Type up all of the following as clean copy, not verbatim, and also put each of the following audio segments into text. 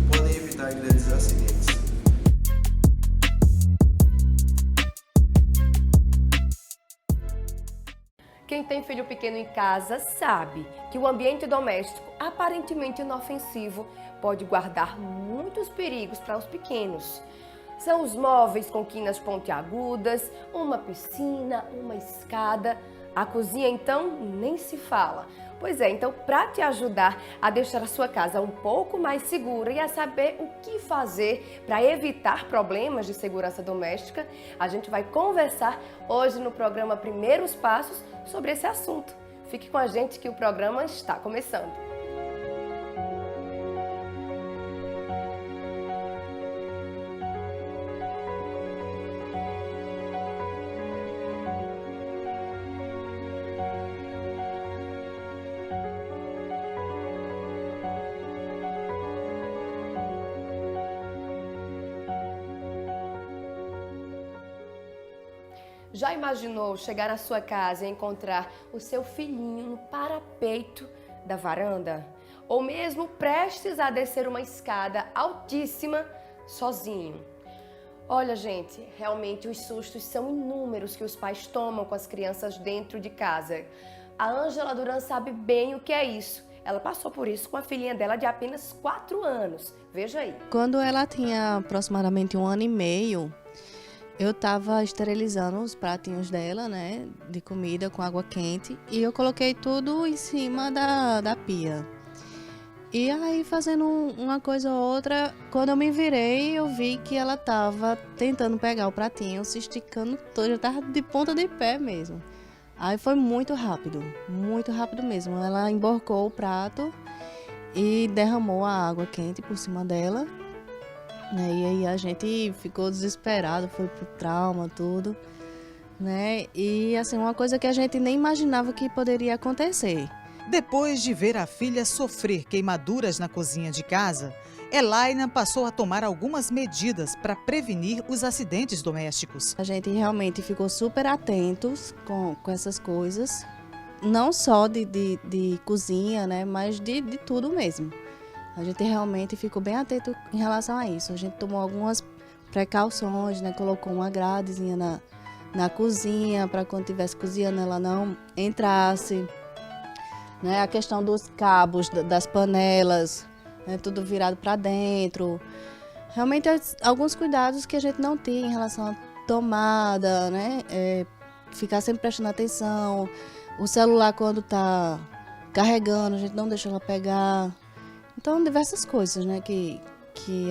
podem evitar grandes acidentes. Quem tem filho pequeno em casa sabe que o ambiente doméstico, aparentemente inofensivo, pode guardar muitos perigos para os pequenos. São os móveis com quinas pontiagudas, uma piscina, uma escada. A cozinha, então, nem se fala. Pois é, então, para te ajudar a deixar a sua casa um pouco mais segura e a saber o que fazer para evitar problemas de segurança doméstica, a gente vai conversar hoje no programa Primeiros Passos sobre esse assunto. Fique com a gente que o programa está começando. Já imaginou chegar na sua casa e encontrar o seu filhinho no parapeito da varanda? Ou mesmo prestes a descer uma escada altíssima sozinho? Olha, gente, realmente os sustos são inúmeros que os pais tomam com as crianças dentro de casa. A Ângela Duran sabe bem o que é isso. Ela passou por isso com a filhinha dela de apenas 4 anos. Veja aí. Quando ela tinha aproximadamente 1 ano e meio, eu estava esterilizando os pratinhos dela, né, de comida com água quente, e eu coloquei tudo em cima da pia. E aí, fazendo uma coisa ou outra, quando eu me virei, eu vi que ela estava tentando pegar o pratinho, se esticando todo, já estava de ponta de pé mesmo. Aí foi muito rápido mesmo. Ela emborcou o prato e derramou a água quente por cima dela. E aí a gente ficou desesperado, foi pro trauma, tudo, né? E assim, uma coisa que a gente nem imaginava que poderia acontecer. Depois de ver a filha sofrer queimaduras na cozinha de casa, Elaina passou a tomar algumas medidas para prevenir os acidentes domésticos. A gente realmente ficou super atentos com essas coisas, não só de cozinha, né? Mas de tudo mesmo. A gente realmente ficou bem atento em relação a isso. A gente tomou algumas precauções, né? Colocou uma gradezinha na cozinha para quando estivesse cozinhando ela não entrasse. Né? A questão dos cabos das panelas, né? Tudo virado para dentro. Realmente alguns cuidados que a gente não tinha em relação à tomada, né? Ficar sempre prestando atenção. O celular quando está carregando, a gente não deixa ela pegar. Então, diversas coisas, né, que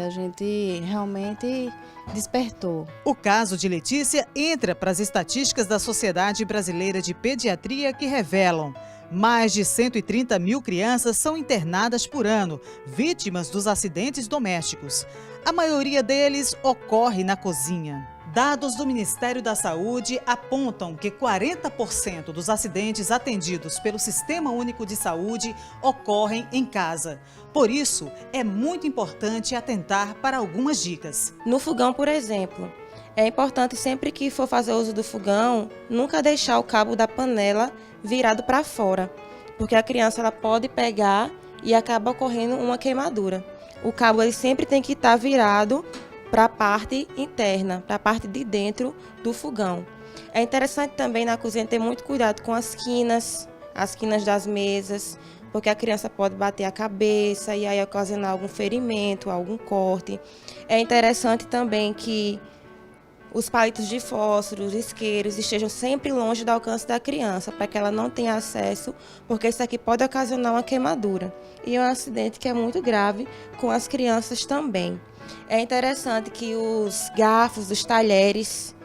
a gente realmente despertou. O caso de Letícia entra para as estatísticas da Sociedade Brasileira de Pediatria que revelam mais de 130 mil crianças são internadas por ano, vítimas dos acidentes domésticos. A maioria deles ocorre na cozinha. Dados do Ministério da Saúde apontam que 40% dos acidentes atendidos pelo Sistema Único de Saúde ocorrem em casa. Por isso, é muito importante atentar para algumas dicas. No fogão, por exemplo, é importante sempre que for fazer uso do fogão, nunca deixar o cabo da panela virado para fora, porque a criança ela pode pegar e acaba ocorrendo uma queimadura. O cabo ele sempre tem que estar virado para a parte interna, para a parte de dentro do fogão. É interessante também na cozinha ter muito cuidado com as quinas das mesas, porque a criança pode bater a cabeça e aí ocasionar algum ferimento, algum corte. É interessante também que os palitos de fósforo, os isqueiros estejam sempre longe do alcance da criança, para que ela não tenha acesso, porque isso aqui pode ocasionar uma queimadura. E é um acidente que é muito grave com as crianças também. É interessante que os garfos, os talheres,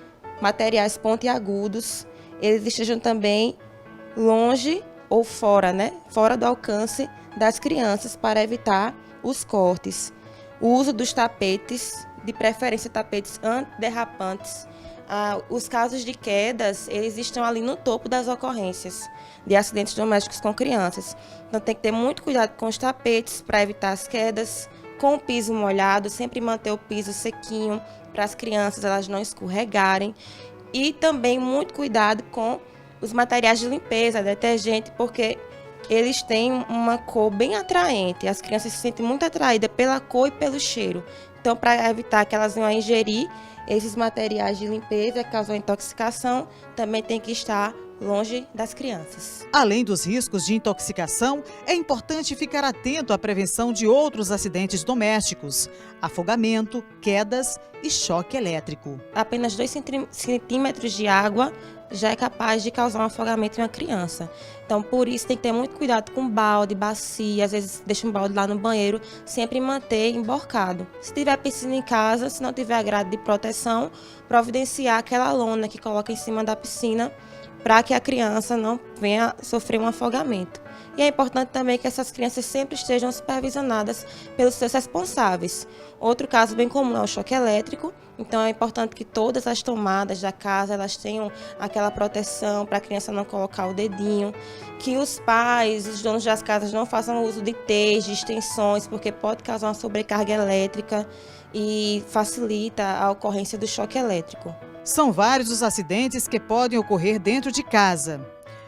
materiais pontiagudos, eles estejam também longe ou fora, né? Fora do alcance das crianças para evitar os cortes. O uso dos tapetes, de preferência tapetes antiderrapantes. Os casos de quedas, eles estão ali no topo das ocorrências de acidentes domésticos com crianças. Então tem que ter muito cuidado com os tapetes para evitar as quedas. Com o piso molhado, sempre manter o piso sequinho para as crianças elas não escorregarem. E também muito cuidado com os materiais de limpeza, detergente, porque eles têm uma cor bem atraente. As crianças se sentem muito atraídas pela cor e pelo cheiro. Então, para evitar que elas venham a ingerir esses materiais de limpeza que causam intoxicação, também tem que estar longe das crianças. Além dos riscos de intoxicação, é importante ficar atento à prevenção de outros acidentes domésticos, afogamento, quedas e choque elétrico. Apenas 2 centímetros de água já é capaz de causar um afogamento em uma criança. Então, por isso, tem que ter muito cuidado com balde, bacia, às vezes deixa um balde lá no banheiro, sempre manter emborcado. Se tiver piscina em casa, se não tiver grade de proteção, providenciar aquela lona que coloca em cima da piscina para que a criança não venha sofrer um afogamento. E é importante também que essas crianças sempre estejam supervisionadas pelos seus responsáveis. Outro caso bem comum é o choque elétrico, então é importante que todas as tomadas da casa elas tenham aquela proteção para a criança não colocar o dedinho, que os pais, os donos das casas não façam uso de teias, de extensões, porque pode causar uma sobrecarga elétrica e facilita a ocorrência do choque elétrico. São vários os acidentes que podem ocorrer dentro de casa.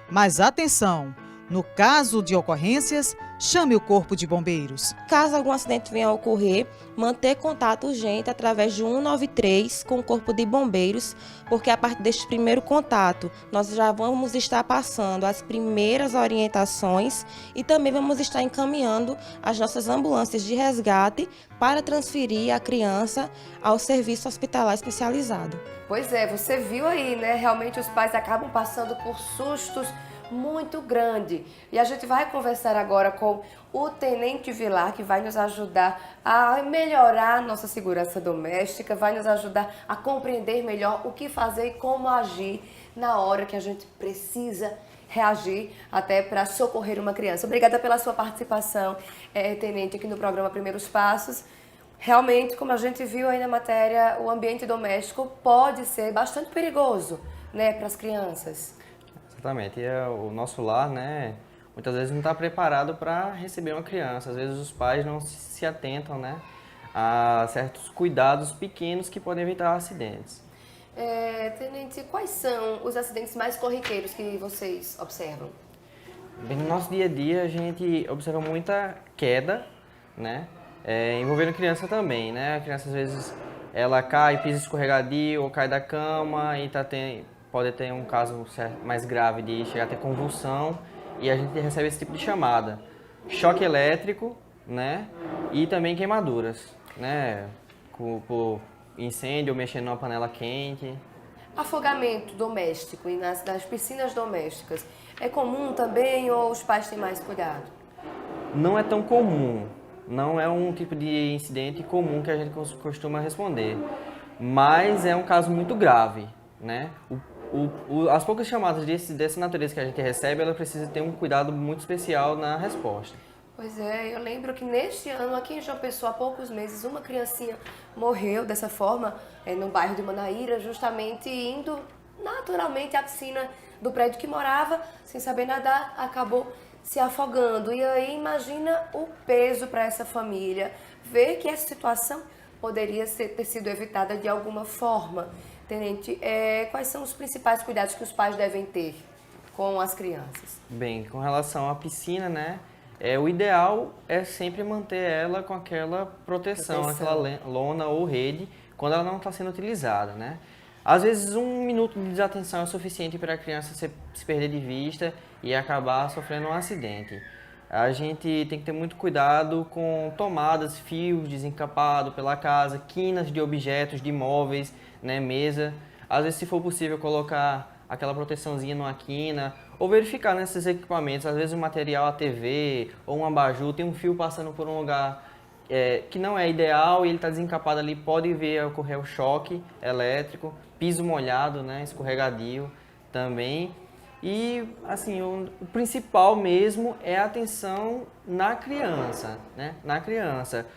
Mas atenção! No caso de ocorrências, chame o Corpo de Bombeiros. Caso algum acidente venha a ocorrer, manter contato urgente através de 193 com o Corpo de Bombeiros, porque a partir deste primeiro contato, nós já vamos estar passando as primeiras orientações e também vamos estar encaminhando as nossas ambulâncias de resgate para transferir a criança ao serviço hospitalar especializado. Pois é, você viu aí, né? Realmente os pais acabam passando por sustos muito grande. E a gente vai conversar agora com o Tenente Vilar, que vai nos ajudar a melhorar a nossa segurança doméstica, vai nos ajudar a compreender melhor o que fazer e como agir na hora que a gente precisa reagir até para socorrer uma criança. Obrigada pela sua participação, Tenente, aqui no programa Primeiros Passos. Realmente, como a gente viu aí na matéria, o ambiente doméstico pode ser bastante perigoso, né, para as crianças. Exatamente. E o nosso lar, né, muitas vezes não está preparado para receber uma criança. Às vezes os pais não se atentam, né, a certos cuidados pequenos que podem evitar acidentes. Tenente, quais são os acidentes mais corriqueiros que vocês observam? Bem, no nosso dia a dia a gente observa muita queda, né, envolvendo criança também, né. A criança às vezes ela cai, pisa escorregadio ou cai da cama e pode ter um caso mais grave de chegar a ter convulsão e a gente recebe esse tipo de chamada. Choque elétrico, né? E também queimaduras, né? Por incêndio ou mexendo numa panela quente. Afogamento doméstico e nas piscinas domésticas é comum também ou os pais têm mais cuidado? Não é tão comum, não é um tipo de incidente comum que a gente costuma responder, mas é um caso muito grave, né? As poucas chamadas dessa natureza que a gente recebe, ela precisa ter um cuidado muito especial na resposta. Pois é, eu lembro que neste ano, aqui em João Pessoa, há poucos meses, uma criancinha morreu dessa forma, no bairro de Manaíra, justamente indo naturalmente à piscina do prédio que morava, sem saber nadar, acabou se afogando. E aí imagina o peso para essa família, ver que essa situação poderia ter sido evitada de alguma forma. Tenente, quais são os principais cuidados que os pais devem ter com as crianças? Bem, com relação à piscina, né? O ideal é sempre manter ela com aquela proteção, aquela lona ou rede, quando ela não está sendo utilizada, né? Às vezes 1 minuto de desatenção é suficiente para a criança se perder de vista e acabar sofrendo um acidente. A gente tem que ter muito cuidado com tomadas, fios desencapados pela casa, quinas de objetos, de imóveis, né, mesa. Às vezes, se for possível, colocar aquela proteçãozinha numa quina ou verificar nesses equipamentos. Às vezes, o material, a TV ou um abajur, tem um fio passando por um lugar que não é ideal e ele está desencapado ali, pode vir a ocorrer o choque elétrico, piso molhado, né, escorregadio também. E, assim, o principal mesmo é a atenção na criança, né? Na criança.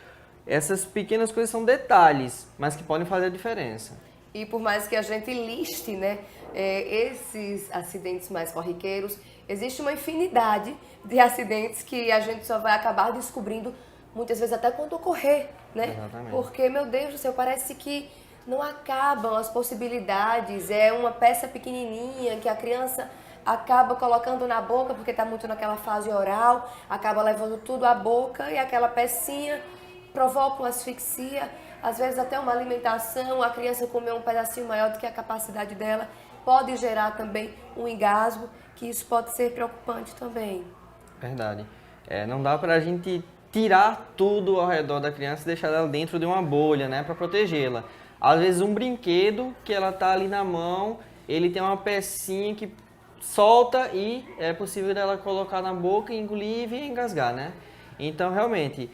Essas pequenas coisas são detalhes, mas que podem fazer a diferença. E por mais que a gente liste, né, esses acidentes mais corriqueiros, existe uma infinidade de acidentes que a gente só vai acabar descobrindo, muitas vezes até quando ocorrer, né? Exatamente. Porque, meu Deus do céu, parece que não acabam as possibilidades. É uma peça pequenininha que a criança acaba colocando na boca, porque está muito naquela fase oral, acaba levando tudo à boca e aquela pecinha provoca uma asfixia, às vezes até uma alimentação, a criança comer um pedacinho maior do que a capacidade dela, pode gerar também um engasgo, que isso pode ser preocupante também. Verdade. Não dá pra gente tirar tudo ao redor da criança e deixar ela dentro de uma bolha, né, para protegê-la. Às vezes um brinquedo que ela tá ali na mão, ele tem uma pecinha que solta e é possível dela colocar na boca, engolir e engasgar, né? Então, realmente,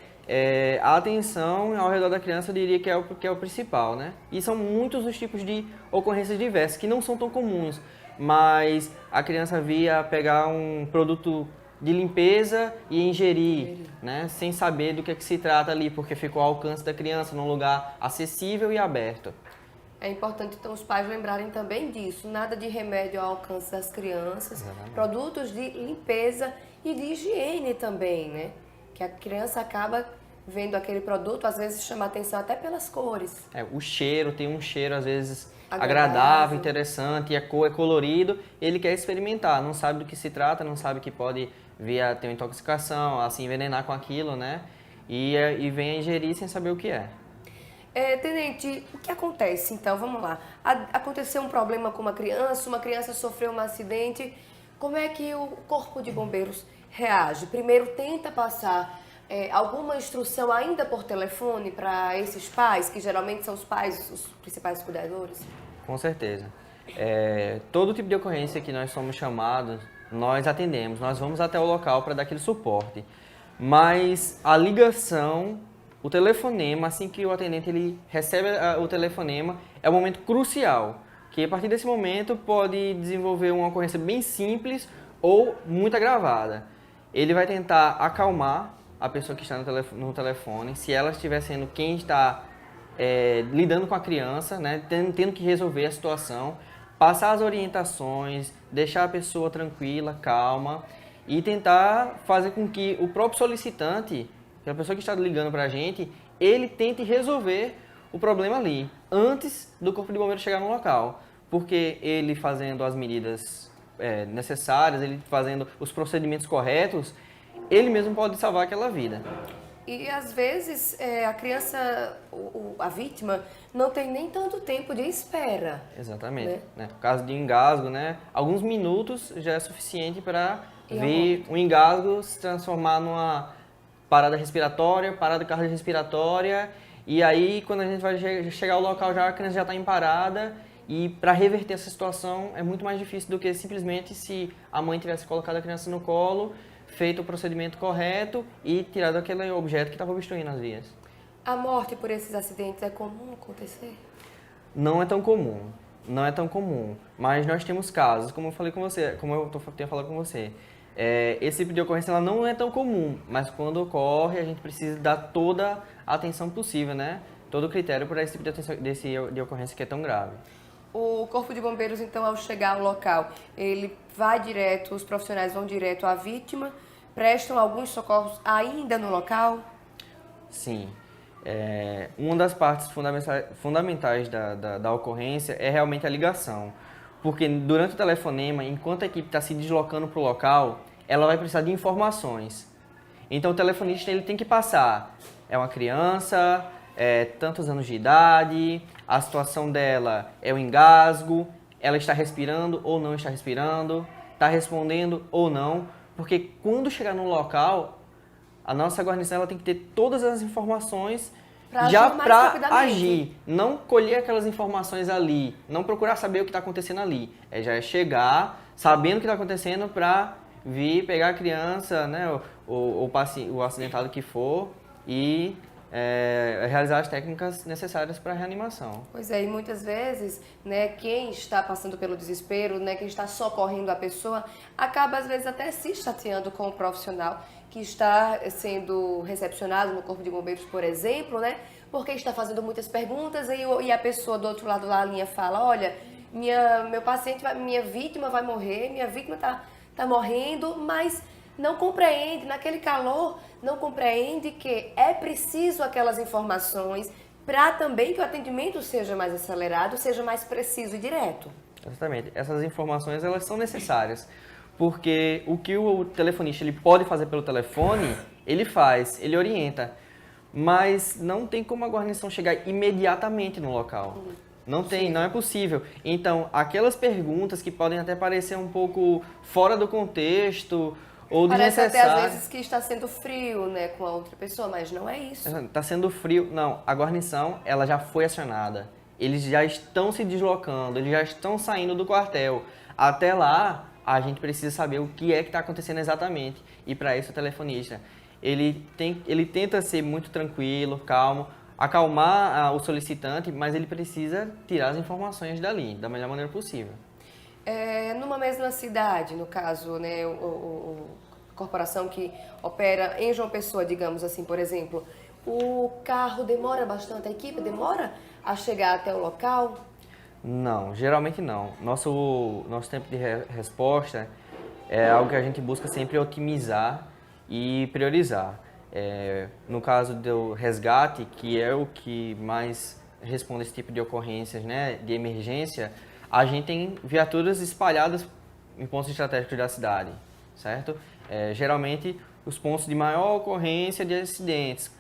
a atenção ao redor da criança eu diria que é o principal, né? E são muitos os tipos de ocorrências diversas, que não são tão comuns, mas a criança via pegar um produto de limpeza e ingerir, né? Sem saber do que se trata ali, porque ficou ao alcance da criança, num lugar acessível e aberto. É importante, então, os pais lembrarem também disso. Nada de remédio ao alcance das crianças. Exatamente. Produtos de limpeza e de higiene também, né? Que a criança acaba vendo aquele produto, às vezes chama atenção até pelas cores. O cheiro, tem um cheiro às vezes Agradável. agradável, interessante, e a cor é colorido, ele quer experimentar, não sabe do que se trata, não sabe que pode vir a ter uma intoxicação, a se envenenar com aquilo, né? E vem a ingerir sem saber o que é. Tenente, o que acontece então? Vamos lá. Aconteceu um problema com uma criança sofreu um acidente. Como é que o Corpo de Bombeiros reage? Primeiro tenta passar alguma instrução ainda por telefone para esses pais, que geralmente são os pais, os principais cuidadores? Com certeza. Todo tipo de ocorrência que nós somos chamados, nós atendemos, nós vamos até o local para dar aquele suporte. Mas a ligação, o telefonema, assim que o atendente ele recebe o telefonema, é um momento crucial, que a partir desse momento pode desenvolver uma ocorrência bem simples ou muito agravada. Ele vai tentar acalmar a pessoa que está no telefone, se ela estiver sendo quem está lidando com a criança, né, tendo que resolver a situação, passar as orientações, deixar a pessoa tranquila, calma e tentar fazer com que o próprio solicitante, a pessoa que está ligando para a gente, ele tente resolver o problema ali, antes do Corpo de Bombeiros chegar no local. Porque ele fazendo as medidas necessárias, ele fazendo os procedimentos corretos, ele mesmo pode salvar aquela vida. E às vezes a criança, a vítima, não tem nem tanto tempo de espera. Exatamente. Né? No caso de engasgo, né, alguns minutos já é suficiente para ver o engasgo se transformar numa parada respiratória, parada cardiorrespiratória, e aí quando a gente vai chegar ao local já a criança já está em parada, e para reverter essa situação é muito mais difícil do que simplesmente se a mãe tivesse colocado a criança no colo, feito o procedimento correto e tirado aquele objeto que estava obstruindo as vias. A morte por esses acidentes é comum acontecer? Não é tão comum, não é tão comum, mas nós temos casos, como eu falei com você, como eu tenho falado com você. Esse tipo de ocorrência ela não é tão comum, mas quando ocorre a gente precisa dar toda a atenção possível, né? Todo o critério para esse tipo de ocorrência que é tão grave. O Corpo de Bombeiros, então, ao chegar ao local, ele vai direto, os profissionais vão direto à vítima, prestam alguns socorros ainda no local? Sim. Uma das partes fundamentais da ocorrência é realmente a ligação. Porque durante o telefonema, enquanto a equipe está se deslocando para o local, ela vai precisar de informações. Então o telefonista ele tem que passar, é uma criança, tantos anos de idade, a situação dela é o engasgo, ela está respirando ou não está respirando, está respondendo ou não, porque quando chegar no local, a nossa guarnição ela tem que ter todas as informações já para agir, não colher aquelas informações ali, não procurar saber o que está acontecendo ali, já é chegar sabendo o que está acontecendo para vir pegar a criança, né, o acidentado que for e realizar as técnicas necessárias para a reanimação. Pois é, e muitas vezes, né, quem está passando pelo desespero, né, quem está socorrendo a pessoa, acaba às vezes até se chateando com o profissional que está sendo recepcionado no Corpo de Bombeiros, por exemplo, né, porque está fazendo muitas perguntas e a pessoa do outro lado da linha fala, olha, meu paciente, minha vítima vai morrer, minha vítima está morrendo, mas não compreende, naquele calor, não compreende que é preciso aquelas informações para também que o atendimento seja mais acelerado, seja mais preciso e direto. Exatamente. Essas informações, elas são necessárias, porque o que o telefonista ele pode fazer pelo telefone, ele faz, ele orienta, mas não tem como a guarnição chegar imediatamente no local. Não tem, não é possível. Então, aquelas perguntas que podem até parecer um pouco fora do contexto ou Parece até desnecessárias. às vezes que está sendo frio, né, com a outra pessoa, mas não é isso. Tá sendo frio. Não, a guarnição, ela já foi acionada. Eles já estão se deslocando, eles já estão saindo do quartel. Até lá, a gente precisa saber o que é que está acontecendo exatamente. E para isso o telefonista, ele tenta ser muito tranquilo, calmo, acalmar o solicitante, mas ele precisa tirar as informações dali, da melhor maneira possível. Numa mesma cidade, no caso, né, a corporação que opera em João Pessoa, digamos assim, por exemplo, o carro demora bastante, a equipe demora a chegar até o local? Não, geralmente não. Nosso tempo de resposta é algo que a gente busca sempre otimizar e priorizar. No caso do resgate, que é o que mais responde a esse tipo de ocorrências, né, de emergência, a gente tem viaturas espalhadas em pontos estratégicos da cidade, certo? Geralmente, os pontos de maior ocorrência de acidentes,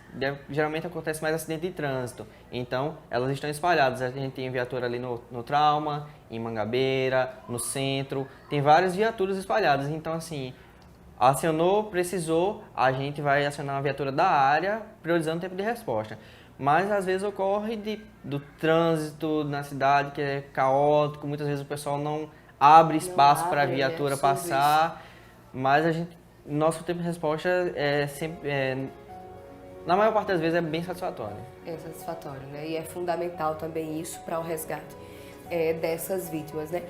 geralmente acontece mais acidente de trânsito, então elas estão espalhadas. A gente tem viatura ali no Trauma, em Mangabeira, no centro, tem várias viaturas espalhadas, então assim, acionou, precisou, a gente vai acionar uma viatura da área, priorizando o tempo de resposta. Mas às vezes ocorre do trânsito na cidade, que é caótico, muitas vezes o pessoal não abre espaço para a viatura passar, mas nosso tempo de resposta na maior parte das vezes é bem satisfatório. É satisfatório, né? E é fundamental também isso para o resgate dessas vítimas, né?